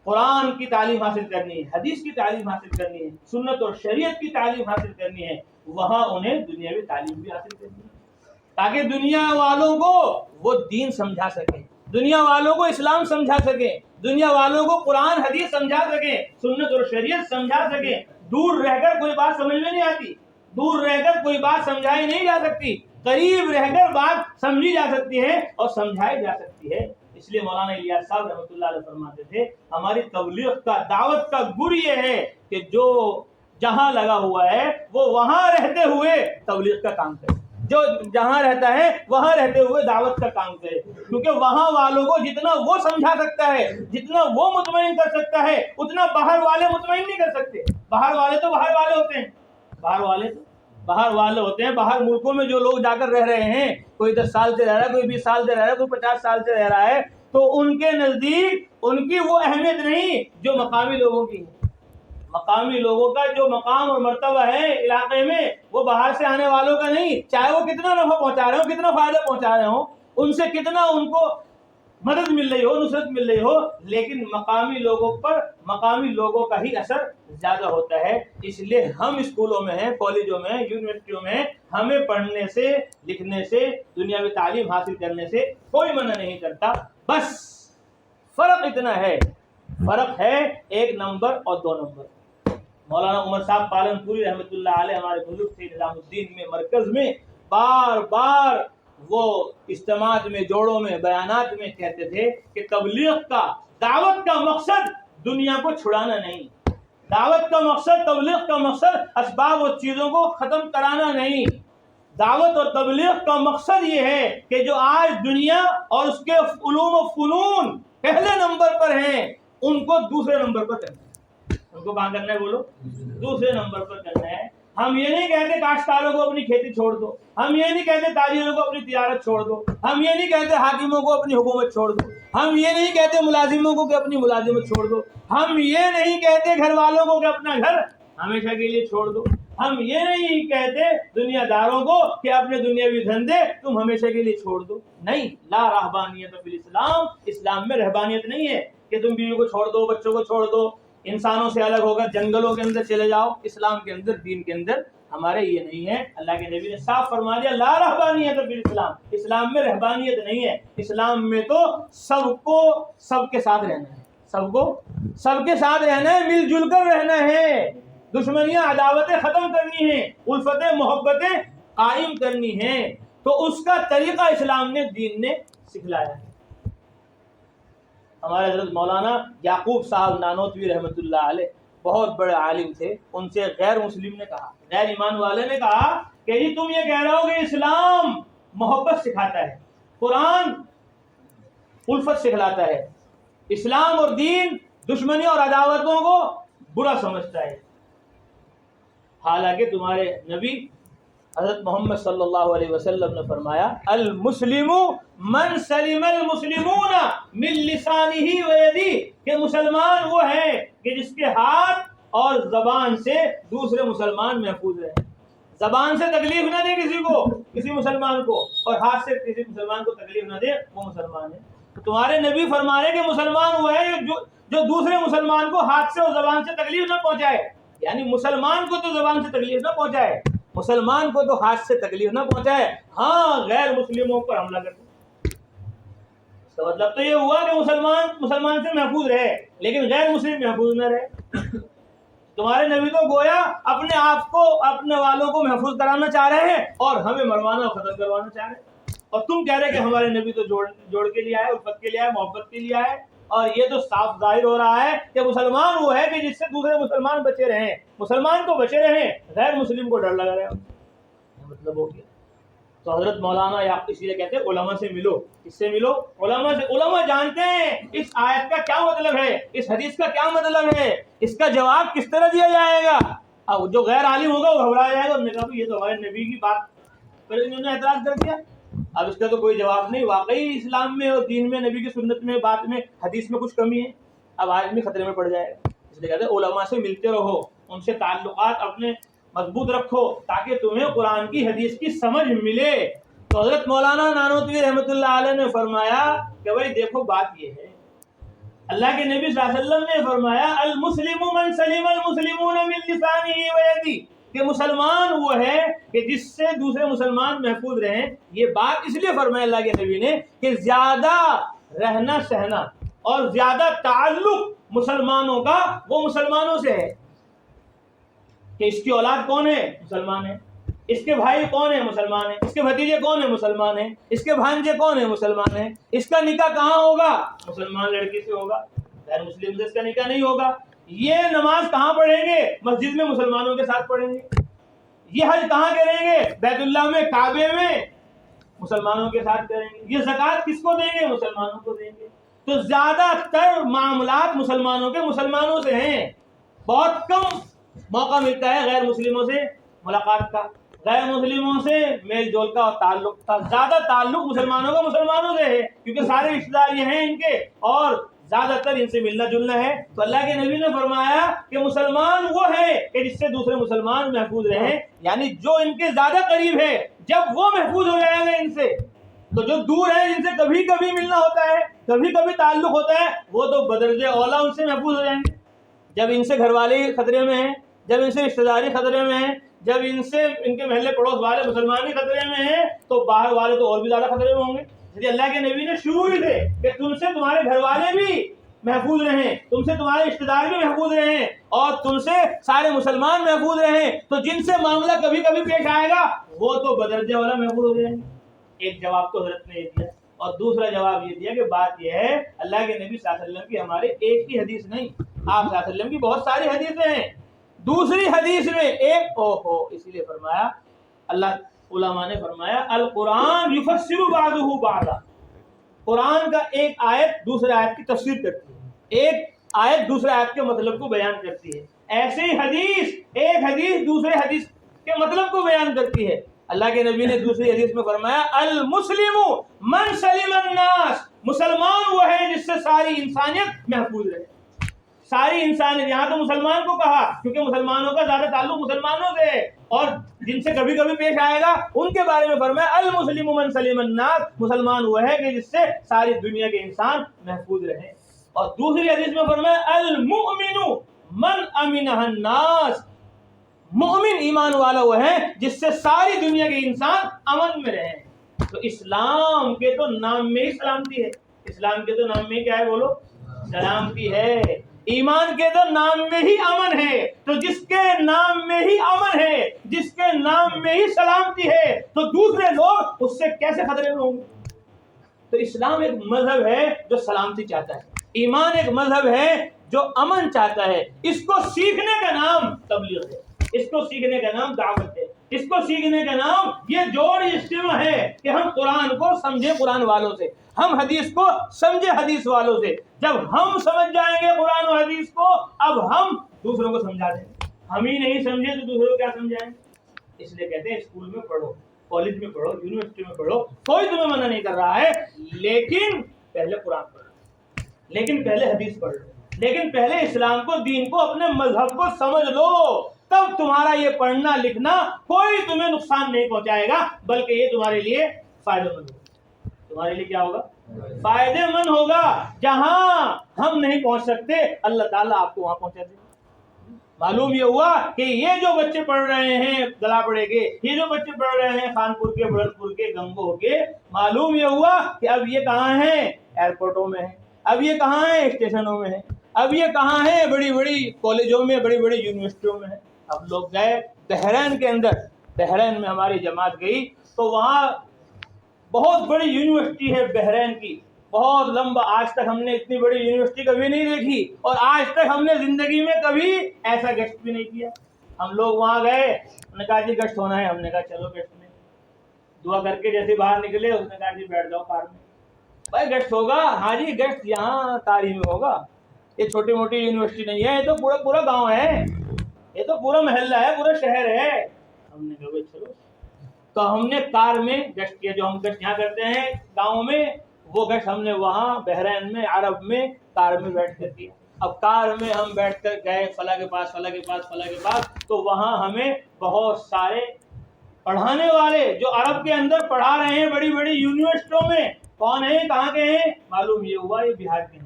قرآن کی تعلیم حاصل کرنی ہے، حدیث کی تعلیم حاصل کرنی ہے، سنت اور شریعت کی تعلیم حاصل کرنی ہے، وہاں انہیں دنیاوی تعلیم بھی حاصل کرنی ہے تاکہ دنیا والوں کو وہ دین سمجھا سکیں، دنیا والوں کو اسلام سمجھا سکیں، دنیا والوں کو قرآن حدیث سمجھا سکیں، سنت اور شریعت سمجھا سکیں۔ دور رہ کر کوئی بات سمجھ میں نہیں آتی، دور رہ کر کوئی بات سمجھائی نہیں جا سکتی، قریب رہ کر بات سمجھی جا سکتی ہے اور سمجھائی جا سکتی ہے۔ اس لیے مولانا الیاس صاحب رحمۃ اللہ علیہ فرماتے تھے ہماری تبلیغ کا، دعوت کا گر یہ ہے کہ جو جہاں لگا ہوا ہے وہ وہاں رہتے ہوئے تبلیغ کا کام کرے، جو جہاں رہتا ہے وہاں رہتے ہوئے دعوت کا کام کرے، کیونکہ وہاں والوں کو جتنا وہ سمجھا سکتا ہے، جتنا وہ مطمئن کر سکتا ہے، اتنا باہر والے مطمئن نہیں کر سکتے۔ باہر والے تو باہر والے ہوتے ہیں، باہر والے تو باہر والے ہوتے ہیں، باہر ملکوں میں جو لوگ جا کر رہ رہے ہیں، کوئی 10 سال سے رہ رہا ہے، کوئی 20 سال سے رہ رہا ہے، کوئی 50 سال سے رہ رہا ہے، تو ان کے نزدیک ان کی وہ اہمیت نہیں جو مقامی لوگوں کی ہے۔ مقامی لوگوں کا جو مقام اور مرتبہ ہے علاقے میں، وہ باہر سے آنے والوں کا نہیں، چاہے وہ کتنا نفع پہنچا رہے ہوں، کتنا فائدہ پہنچا رہے ہوں، ان سے کتنا ان کو مدد مل رہی ہو، نصرت مل رہی ہو، لیکن مقامی لوگوں پر مقامی لوگوں کا ہی اثر زیادہ ہوتا ہے۔ اس لیے ہم اسکولوں میں ہیں، کالجوں میں، یونیورسٹیوں میں ہمیں پڑھنے سے، لکھنے سے، دنیاوی تعلیم حاصل کرنے سے کوئی منع نہیں کرتا، بس فرق اتنا ہے، فرق ہے 1 نمبر اور 2 نمبر۔ مولانا عمر صاحب پالنپوری رحمۃ اللہ علیہ ہمارے بزرگ تھے، نظام الدین میں مرکز میں بار بار وہ اجتماعات میں، جوڑوں میں، بیانات میں کہتے تھے کہ تبلیغ کا، دعوت کا مقصد دنیا کو چھڑانا نہیں، دعوت کا مقصد، تبلیغ کا مقصد اسباب و چیزوں کو ختم کرانا نہیں، دعوت اور تبلیغ کا مقصد یہ ہے کہ جو آج دنیا اور اس کے علوم و فنون پہلے نمبر پر ہیں ان کو دوسرے نمبر پر کرنا ہے۔ ان کو کہاں کرنا ہے بولو؟ دوسرے نمبر پر کرنا ہے۔ ہم یہ نہیں کہتے کاشتکاروں کو اپنی کھیتی چھوڑ دو، ہم یہ نہیں کہتے تاجروں کو اپنی تجارت چھوڑ دو، ہم یہ نہیں کہتے حاکموں کو اپنی حکومت چھوڑ دو، ہم یہ نہیں کہتے ملازموں کو کہ اپنی ملازمت چھوڑ دو، ہم یہ نہیں کہتے گھر والوں کو کہ اپنا گھر ہمیشہ کے لیے چھوڑ دو، ہم یہ نہیں کہتے دنیا داروں کو کہ اپنے دنیاوی دھندے تم ہمیشہ کے لیے چھوڑ دو۔ نہیں، لا رہبانیت فی الاسلام، اسلام میں رہبانیت نہیں ہے کہ تم بیوی کو چھوڑ دو، بچوں کو چھوڑ دو، انسانوں سے الگ ہو کر جنگلوں کے اندر چلے جاؤ۔ اسلام کے اندر، دین کے اندر ہمارے یہ نہیں ہے۔ اللہ کے نبی نے صاف فرما دیا لا رہبانیت فی الاسلام، اسلام میں رہبانیت نہیں ہے۔ اسلام میں تو سب کو سب کے ساتھ رہنا ہے، سب کو سب کے ساتھ رہنا ہے، مل جل کر رہنا ہے، دشمنیاں عداوتیں ختم کرنی ہیں، الفتیں محبتیں قائم کرنی ہیں۔ تو اس کا طریقہ اسلام نے، دین نے سکھلایا ہے۔ ہمارے حضرت مولانا یعقوب صاحب نانوتوی رحمۃ اللہ علیہ بہت بڑے عالم تھے، ان سے غیر مسلم نے کہا، غیر ایمان والے نے کہا کہ جی تم یہ کہہ رہے ہو کہ اسلام محبت سکھاتا ہے، قرآن الفت سکھلاتا ہے، اسلام اور دین دشمنی اور عداوتوں کو برا سمجھتا ہے، حالانکہ تمہارے نبی حضرت محمد صلی اللہ علیہ وسلم نے فرمایا المسلم من سلم المسلمون من لسانہ و یدہ، کہ مسلمان وہ ہے کہ جس کے ہاتھ اور زبان سے دوسرے مسلمان محفوظ رہے، زبان سے تکلیف نہ دے کسی کو، کسی مسلمان کو، اور ہاتھ سے کسی مسلمان کو تکلیف نہ دے، وہ مسلمان ہے۔ تو تمہارے نبی فرما رہے کہ مسلمان وہ ہے جو دوسرے مسلمان کو ہاتھ سے اور زبان سے تکلیف نہ پہنچائے، یعنی مسلمان کو تو زبان سے تکلیف نہ پہنچائے، مسلمان کو تو ہاتھ سے تکلیف نہ پہنچائے، ہاں غیر مسلموں پر حملہ کرتے۔ اس کا مطلب تو یہ ہوا کہ مسلمان سے محفوظ رہے لیکن غیر مسلم محفوظ نہ رہے۔ تمہارے نبی تو گویا اپنے آپ کو، اپنے والوں کو محفوظ کرانا چاہ رہے ہیں اور ہمیں مروانا اور ختم کروانا چاہ رہے ہیں، اور تم کہہ رہے کہ ہمارے نبی تو جوڑ کے لیے آئے، الفت کے لیے آئے، محبت کے لیے آئے۔ اور یہ تو صاف ظاہر ہو رہا ہے کہ مسلمان وہ ہے کہ جس سے دوسرے مسلمان بچے رہیں، مسلمان تو بچے رہیں، غیر مسلم کو ڈر لگا رہے، مطلب ہو گیا۔ تو حضرت مولانا اس لیے کہتے ہیں علماء سے ملو، اس سے ملو، علماء سے۔ علماء جانتے ہیں اس آیت کا کیا مطلب ہے، اس حدیث کا کیا مطلب ہے، اس کا جواب کس طرح دیا جائے گا۔ اب جو غیر عالم ہوگا وہ گھبرا جائے گا، انہوں نے کہا یہ تو ہمارے نبی کی بات، پھر انہوں نے اعتراض کر دیا، اب اس کا تو کوئی جواب نہیں۔ واقعی اسلام میں اور دین میں، نبی کی سنت میں، بات میں، حدیث میں کچھ کمی ہے، اب آدمی خطرے میں پڑ جائے گا۔ اس لیے کہتے ہیں علماء سے ملتے رہو، ان سے تعلقات اپنے مضبوط رکھو تاکہ تمہیں قرآن کی، حدیث کی سمجھ ملے۔ تو حضرت مولانا نانوتوی رحمۃ اللہ علیہ نے فرمایا کہ بھائی دیکھو بات یہ ہے اللہ کے نبی صلی اللہ علیہ وسلم نے فرمایا المسلم من سلم المسلمون من لسانه ويده، کہ مسلمان وہ ہے کہ جس سے دوسرے مسلمان محفوظ رہیں. یہ بات اس لیے فرمایا اللہ کے نبی نے کہ زیادہ رہنا سہنا اور زیادہ تعلق مسلمانوں کا وہ مسلمانوں سے ہے کہ اس کی اولاد کون ہے؟ مسلمان ہے. اس کے بھائی کون ہے؟ مسلمان ہے. اس کے بھتیجے کون ہے؟ مسلمان ہیں. اس کے بھانجے کون ہے؟ مسلمان ہیں. اس کا نکاح کہاں ہوگا؟ مسلمان لڑکی سے ہوگا، غیر مسلم سے اس کا نکاح نہیں ہوگا. یہ نماز کہاں پڑھیں گے؟ مسجد میں مسلمانوں کے ساتھ پڑھیں گے. یہ حج کہاں کریں گے؟ بیت اللہ میں، کعبے میں مسلمانوں کے ساتھ کریں گے. یہ زکوٰۃ کس کو دیں گے؟ مسلمانوں کو دیں گے. تو زیادہ تر معاملات مسلمانوں کے مسلمانوں سے ہیں. بہت کم موقع ملتا ہے غیر مسلموں سے ملاقات کا، غیر مسلموں سے میل جول کا اور تعلق کا. زیادہ تعلق مسلمانوں کا مسلمانوں سے ہے کیونکہ سارے رشتہ دار یہ ہیں ان کے، اور زیادہ تر ان سے ملنا جلنا ہے. تو اللہ کے نبی نے فرمایا کہ مسلمان وہ ہے کہ جس سے دوسرے مسلمان محفوظ رہیں، یعنی جو ان کے زیادہ قریب ہے جب وہ محفوظ ہو جائے گا ان سے، تو جو دور ہے جن سے کبھی کبھی ملنا ہوتا ہے، کبھی کبھی تعلق ہوتا ہے، وہ تو بدرجہ اولا ان سے محفوظ ہو جائیں گے. جب ان سے گھر والے خطرے میں ہیں، جب ان سے رشتہ داری خطرے میں ہیں، جب ان سے ان کے محلے پڑوس والے مسلمان ہی خطرے میں ہیں، تو باہر والے تو اور بھی زیادہ خطرے میں ہوں گے. جیسے اللہ کے نبی نے شروع ہی سے کہ تم سے تمہارے گھر والے بھی محفوظ رہیں، تم سے تمہارے رشتہ دار بھی محفوظ رہیں، اور تم سے سارے مسلمان محفوظ رہیں، تو جن سے معاملہ کبھی کبھی پیش آئے گا وہ تو بدرجہ والا محفوظ ہو جائیں گے. ایک جواب تو حضرت نے یہ دیا، اور دوسرا جواب یہ دیا کہ بات یہ ہے اللہ کے نبی صلی اللہ علیہ وسلم کی ہمارے ایک ہی حدیث نہیں، آپ صلی اللہ علیہ وسلم کی بہت ساری حدیثیں ہیں. دوسری حدیث میں ایک اسی لیے فرمایا، اللہ علماء نے فرمایا القرآن یفسر بعضہ بعضا، قرآن کا ایک آیت دوسرے آیت کی تفسیر کرتی ہے، ایک آیت دوسرے آیت کے مطلب کو بیان کرتی ہے. ایسے ہی حدیث، ایک حدیث دوسرے حدیث کے مطلب کو بیان کرتی ہے. اللہ کے نبی نے دوسری حدیث میں فرمایا المسلم من سلم الناس، مسلمان وہ ہے جس سے ساری انسانیت محفوظ رہے. ساری انسانیت، یہاں تو مسلمان کو کہا کیونکہ مسلمانوں کا زیادہ تعلق مسلمانوں سے ہے، اور جن سے کبھی کبھی پیش آئے گا ان کے بارے میں فرمایا المسلم من سلم الناس، مسلمان وہ ہے کہ جس سے ساری دنیا کے انسان محفوظ رہے. اور دوسری حدیث میں فرمایا المؤمن من امنہ الناس، مومن ایمان والا وہ ہے جس سے ساری دنیا کے انسان امن میں رہیں. تو اسلام کے تو نام میں ہی سلامتی ہے، اسلام کے تو نام میں کیا ہے؟ بولو، سلامتی ہے. ایمان کے تو نام میں ہی امن ہے، تو جس کے نام میں ہی امن ہے، جس کے نام میں ہی سلامتی ہے، تو دوسرے لوگ اس سے کیسے خطرے میں ہوں گے؟ تو اسلام ایک مذہب ہے جو سلامتی چاہتا ہے، ایمان ایک مذہب ہے جو امن چاہتا ہے. اس کو سیکھنے کا نام تبلیغ ہے، اس کو سیکھنے کا نام دعوت ہے، اس کو سیکھنے کا نام یہ جوڑ اجتماع ہے کہ ہم قرآن کو سمجھے قرآن والوں سے، ہم حدیث کو سمجھے حدیث والوں سے. جب ہم سمجھ جائیں گے قرآن و حدیث کو، اب ہم دوسروں کو سمجھا دیں گے. ہم ہی نہیں سمجھے تو دوسروں کو کیا سمجھائیں؟ اس لیے کہتے ہیں اسکول میں پڑھو، کالج میں پڑھو، یونیورسٹی میں پڑھو، کوئی تمہیں منع نہیں کر رہا ہے، لیکن پہلے قرآن پڑھو، لیکن پہلے حدیث پڑھ لو، لیکن پہلے اسلام کو، دین کو، اپنے مذہب کو سمجھ لو. تب تمہارا یہ پڑھنا لکھنا کوئی تمہیں نقصان نہیں پہنچائے گا، بلکہ یہ تمہارے لیے فائدہ مند ہوگا. تمہارے لیے کیا ہوگا؟ فائدہ مند ہوگا. جہاں ہم نہیں پہنچ سکتے اللہ تعالیٰ آپ کو وہاں پہنچا دے. معلوم یہ ہوا کہ یہ جو بچے پڑھ رہے ہیں گلا پڑے کے، یہ جو بچے پڑھ رہے ہیں خانپور کے، بڑھنپور کے، گنگو کے، معلوم یہ ہوا کہ اب یہ کہاں ہیں؟ ایئرپورٹوں میں ہیں. اب یہ کہاں ہیں؟ اسٹیشنوں میں ہیں. اب یہ کہاں ہیں؟ بڑی بڑی کالجوں میں، بڑی بڑی یونیورسٹیوں میں ہیں. اب لوگ گئے بحرین کے اندر، بحرین میں ہماری جماعت گئی تو وہاں بہت بڑی یونیورسٹی ہے بحرین کی، بہت لمبا. آج تک ہم نے اتنی بڑی یونیورسٹی کبھی نہیں دیکھی، اور آج تک ہم نے زندگی میں کبھی ایسا گشت بھی نہیں کیا. ہم لوگ وہاں گئے، انہوں نے کہا جی گشت ہونا ہے. ہم نے کہا چلو گشت میں. دعا کر کے جیسے باہر نکلے اس نے کہا جی بیٹھ جاؤ کار میں. بھائی گشت ہوگا؟ ہاں جی گشت یہاں تاریخ میں ہوگا. یہ چھوٹی موٹی یونیورسٹی نہیں ہے، یہ تو پورا گاؤں ہے، یہ تو پورا محلہ ہے، پورا شہر ہے. ہم نے کہا بھائی چلو. تو ہم نے کار میں گشت کیا، جو ہم گشت یہاں کرتے ہیں گاؤں میں، وہ گشت ہم نے وہاں بحرین میں، عرب میں، کار میں بیٹھ کر کیا. اب کار میں ہم بیٹھ کر گئے فلاں کے پاس، فلاں کے پاس، فلاں کے پاس. تو وہاں ہمیں بہت سارے پڑھانے والے جو عرب کے اندر پڑھا رہے ہیں بڑی بڑی یونیورسٹیوں میں، کون ہیں؟ کہاں کے ہیں؟ معلوم یہ ہوا یہ بہار کے ہیں.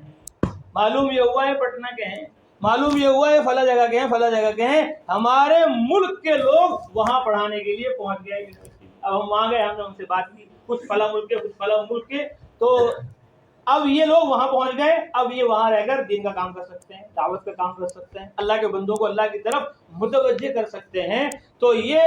معلوم یہ ہوا ہے پٹنہ کے ہیں، معلوم یہ ہوا ہے فلاں جگہ کے ہیں، فلاں جگہ کے ہیں، ہمارے ملک کے لوگ وہاں پڑھانے کے لیے پہنچ گئے یونیورسٹی۔ اب ہم وہاں گئے، ہم نے ان سے بات کی، کچھ فلاں ملک کے کچھ فلاں ملک کے، تو اب یہ لوگ وہاں پہنچ گئے، اب یہ وہاں رہ کر دین کا کام کر سکتے ہیں، دعوت کا کام کر سکتے ہیں، اللہ کے بندوں کو اللہ کی طرف متوجہ کر سکتے ہیں۔ تو یہ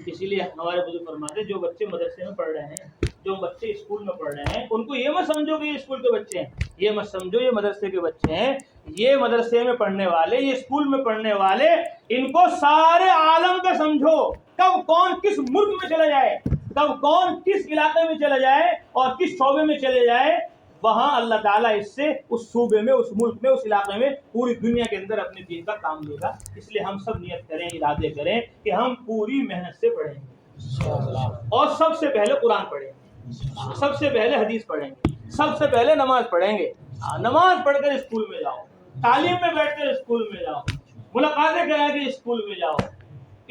اسی لیے ہمارے بزرگ فرماتے ہیں جو بچے مدرسے میں پڑھ رہے ہیں، جو بچے اسکول میں پڑھ رہے ہیں، ان کو یہ مت سمجھو کہ یہ اسکول کے بچے ہیں، یہ مت سمجھو یہ مدرسے کے بچے ہیں۔ یہ مدرسے میں پڑھنے والے، یہ اسکول میں پڑھنے والے، ان کو سارے عالم کا سمجھو، کب کون کس ملک میں چلا جائے، کب کون کس علاقے میں چلا جائے اور کس شعبے میں چلے جائے، وہاں اللہ تعالیٰ اس سے اس صوبے میں، اس ملک میں، اس علاقے میں، پوری دنیا کے اندر اپنے دین کا کام لے گا۔ اس لیے ہم سب نیت کریں، ارادے کریں کہ ہم پوری محنت سے پڑھیں گے اور سب سے پہلے قرآن پڑھیں گے، سب سے پہلے حدیث پڑھیں گے، سب سے پہلے نماز پڑھیں گے۔ نماز پڑھ کر اسکول میں جاؤ، تعلیم میں بیٹھ کر اسکول میں جاؤ، ملاقاتیں کرا کے اسکول میں جاؤ،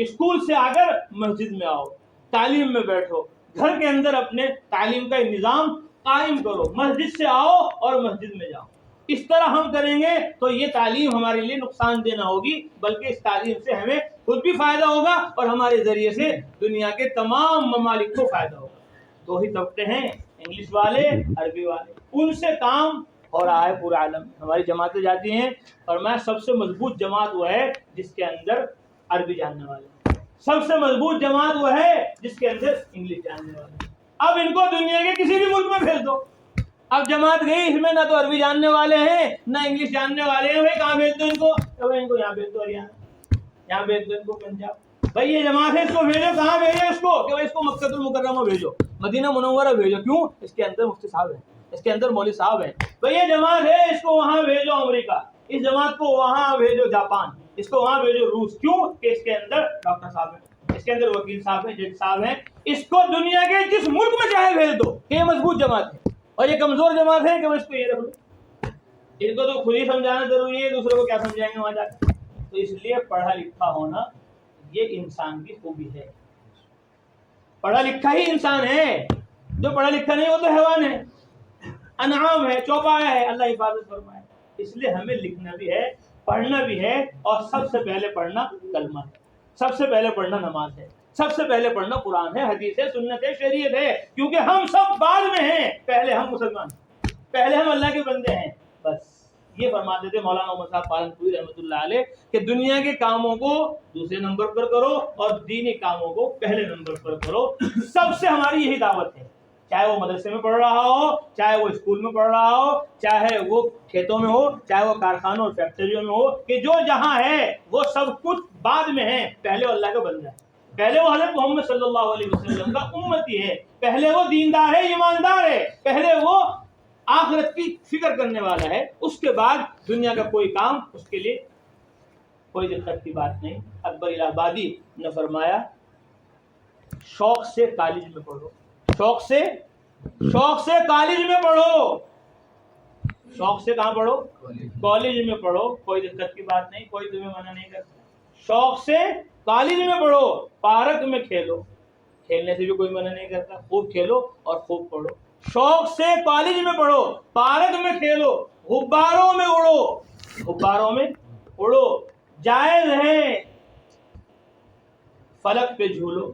اسکول سے آ کر مسجد میں آؤ، تعلیم میں بیٹھو، گھر کے اندر اپنے تعلیم کا نظام قائم کرو، مسجد سے آؤ اور مسجد میں جاؤ۔ اس طرح ہم کریں گے تو یہ تعلیم ہمارے لیے نقصان دہ نہ ہوگی، بلکہ اس تعلیم سے ہمیں خود بھی فائدہ ہوگا اور ہمارے ذریعے سے دنیا کے تمام ممالک کو فائدہ ہوگا۔ دو ہی طبقے ہیں، انگلش والے، عربی والے، ان سے کام ہو رہا ہے پورا عالم۔ ہماری جماعتیں جاتی ہیں اور میں سب سے مضبوط جماعت وہ ہے جس کے اندر عربی جاننے والے، سب سے مضبوط جماعت وہ ہے جس کے اندر انگلش جاننے والے۔ اب ان کو دنیا کے کسی بھی ملک میں بھیج دو، اب جماعت گئی، اس میں نہ تو عربی جاننے والے ہیں نہ انگلش جاننے والے ہیں، بھائی کہاں بھیج دو ان کو؟ ان کو یہاں بھیج دو، ہریانہ، یہاں بھیج دو ان کو پنجاب۔ بھائی یہ جماعت ہے، اس کو بھیجو، کہاں بھیجو اس کو؟ کہ بھائی اس کو مکہ المکرمہ بھیجو، مدینہ منورہ بھیجو۔ کیوں؟ اس کے اندر مفتی صاحب ہیں، اس کے اندر مولوی صاحب ہیں۔ بھائی یہ جماعت ہے، اس کو وہاں بھیجو امریکہ، اس جماعت کو وہاں بھیجو جاپان، اس کو وہاں بھیجو روس۔ کیوں؟ کہ اس کے اندر ڈاکٹر صاحب ہیں، اس کے اندر وکیل صاحب ہیں، جج صاحب ہیں۔ اس کو دنیا کے جس ملک میں چاہے بھیج دو کہ یہ مضبوط جماعت ہے، اور یہ کمزور جماعت ہے کہ وہ اس کو یہ رکھ لو۔ ان کو تو خود ہی سمجھانا ضروری ہے، دوسرے کو کیا سمجھائیں گے وہاں جا کے؟ تو اس لیے پڑھا لکھا ہونا یہ انسان کی خوبی ہے۔ پڑھا لکھا ہی انسان ہے، جو پڑھا لکھا نہیں وہ تو حیوان ہے، انعام ہے، چوپایا ہے، اللہ حفاظت فرمائے۔ اس لیے ہمیں لکھنا بھی ہے، پڑھنا بھی ہے، اور سب سے پہلے پڑھنا کلمہ ہے، سب سے پہلے پڑھنا نماز ہے، سب سے پہلے پڑھنا قرآن ہے، حدیث ہے، سنت ہے، شریعت ہے، کیونکہ ہم سب بعد میں ہیں، پہلے ہم مسلمان ہیں، پہلے ہم اللہ کے بندے ہیں۔ بس یہ فرماتے تھے مولانا عمر صاحب پالنپوری رحمۃ اللہ علیہ کہ دنیا کے کاموں کو دوسرے نمبر پر کرو اور دینی کاموں کو پہلے نمبر پر کرو۔ سب سے ہماری یہی دعوت ہے، چاہے وہ مدرسے میں پڑھ رہا ہو، چاہے وہ اسکول میں پڑھ رہا ہو، چاہے وہ کھیتوں میں ہو، چاہے وہ کارخانوں اور فیکٹریوں میں ہو، کہ جو جہاں ہے وہ سب کچھ بعد میں ہے، پہلے وہ اللہ کا بندہ ہے، پہلے وہ حضرت محمد صلی اللہ علیہ وسلم کا امتی ہے، پہلے وہ دیندار ہے، ایماندار ہے، پہلے وہ آخرت کی فکر کرنے والا ہے، اس کے بعد دنیا کا کوئی کام اس کے لیے کوئی دقت کی بات نہیں۔ اکبر الہ آبادی نے فرمایا شوق سے کالج میں پڑھو، شوق سے کالج میں پڑھو، شوق سے کہاں پڑھو؟ کالج میں پڑھو، کوئی دقت کی بات نہیں، کوئی تمہیں منع نہیں کرتا۔ شوق سے کالج میں پڑھو، پارک میں کھیلو، کھیلنے سے بھی کوئی منع نہیں کرتا، خوب کھیلو اور خوب پڑھو۔ شوق سے کالج میں پڑھو، پارک میں کھیلو، غباروں میں اڑو، غباروں میں اڑو، جائز ہے فلک پہ جھولو،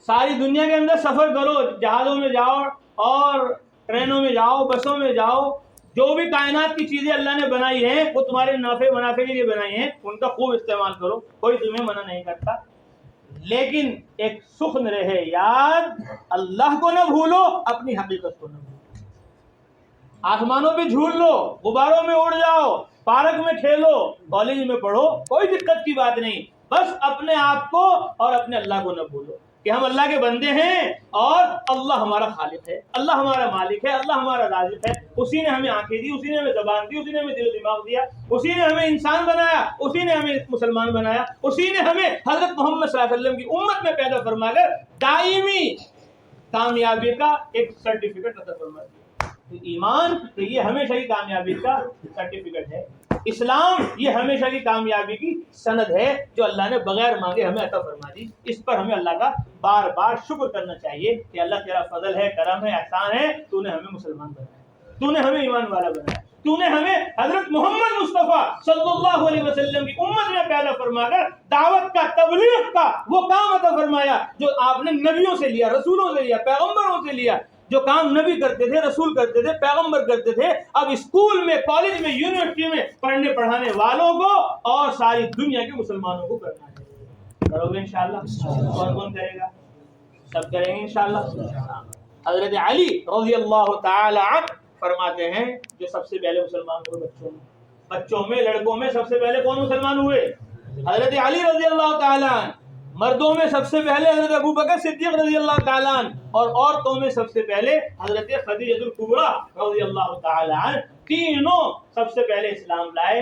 ساری دنیا کے اندر سفر کرو، جہازوں میں جاؤ اور ٹرینوں میں جاؤ، بسوں میں جاؤ، جو بھی کائنات کی چیزیں اللہ نے بنائی ہیں وہ تمہارے نافع منافع کے لیے بنائی ہیں، ان کا خوب استعمال کرو، کوئی تمہیں منع نہیں کرتا۔ لیکن ایک سخن رہے یاد، اللہ کو نہ بھولو، اپنی حقیقت کو نہ بھولو۔ آسمانوں پہ جھول لو، غباروں میں اڑ جاؤ، پارک میں کھیلو، کالج میں پڑھو، کوئی دقت کی بات نہیں، بس اپنے آپ کو اور اپنے اللہ کو نہ بھولو کہ ہم اللہ کے بندے ہیں اور اللہ ہمارا خالق ہے، اللہ ہمارا مالک ہے، اللہ ہمارا رازق ہے، اسی نے ہمیں آنکھیں دی، اسی نے ہمیں زبان دی، اسی نے ہمیں دل و دماغ دیا، اسی نے ہمیں انسان بنایا، اسی نے ہمیں مسلمان بنایا، اسی نے ہمیں حضرت محمد صلی اللہ علیہ وسلم کی امت میں پیدا فرما کر دائمی کامیابی کا ایک سرٹیفکیٹ عطا فرما دیا۔ ایمان تو یہ ہمیشہ کی کامیابی کا سرٹیفکیٹ ہے، اسلام یہ ہمیشہ کی کامیابی کی سند ہے جو اللہ نے بغیر مانگے ہمیں عطا فرما دی۔ اس پر ہمیں اللہ کا بار بار شکر کرنا چاہیے کہ اللہ تیرا فضل ہے، کرم ہے، احسان ہے، تو نے ہمیں مسلمان بنایا، تو نے ہمیں ایمان والا بنایا۔ تو نے ہمیں حضرت محمد مصطفیٰ صلی اللہ علیہ وسلم کی امت میں پیدا فرما کر دعوت کا، تبلیغ کا وہ کام عطا فرمایا جو آپ نے نبیوں سے لیا، رسولوں سے لیا، پیغمبروں سے لیا۔ جو کام نبی کرتے تھے، رسول کرتے تھے، پیغمبر کرتے تھے، اب اسکول میں، کالج میں، یونیورسٹی میں پڑھنے پڑھانے والوں کو اور ساری دنیا کے مسلمانوں کو کرنا ہے۔ کرو گے انشاءاللہ؟ کون کون کرے گا؟ سب کریں گے انشاءاللہ۔ حضرت علی رضی اللہ تعالی عنہ فرماتے ہیں جو سب سے پہلے مسلمان ہوئے بچوں میں لڑکوں میں سب سے پہلے کون مسلمان ہوئے؟ حضرت علی رضی اللہ تعالی عنہ۔ مردوں میں سب سے پہلے حضرت ابو بکر صدیق رضی اللہ تعالیٰ عنہ، اور عورتوں میں سب سے پہلے حضرت خدیجہ الکبریٰ رضی اللہ تعالیٰ عنہ۔ تینوں سب سے پہلے اسلام لائے۔